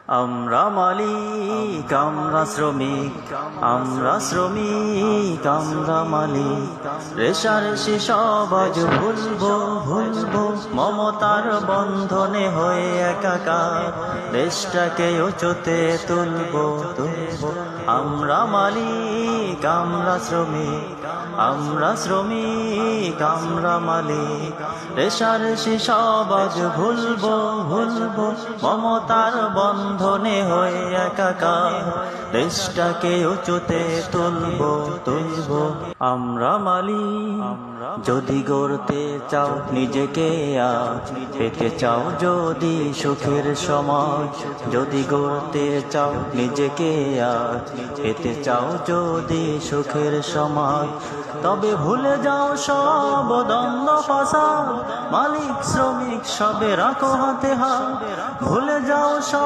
আমরা মালিক, আমরা শ্রমিক, আমরা শ্রমিক, আমরা মালিক। রেশারেশি সব আজ ভুলবো, ভুলবো, মমতার বন্ধনে হয়ে একাকার। দেশটাকে উঁচুতে তুলবো, তুলবো। আমরা মালিক, আমরা শ্রমিক, আমরা শ্রমিক, আমরা মালিক। রেশারেশি সব আজ ভুলবো, ভুলবো, মমতার বন্ধনে হয়ে একাকার। দেশটাকে উঁচুতে তুলবো, তুলবো। আমরা মালিক। যদি গড়তে চাও নিজেকে আজ, পেতে চাও যদি সুখের সমাজ। যদি গড়তে চাও নিজেকে আজ, পেতে চাও যদি সুখের সমাজ। তবে ভুলে যাও সব দ্বন্দ্ব ফাসাদ, মালিক শ্রমিক সবে রাখো হাতে হাত। ভুলে যাও সব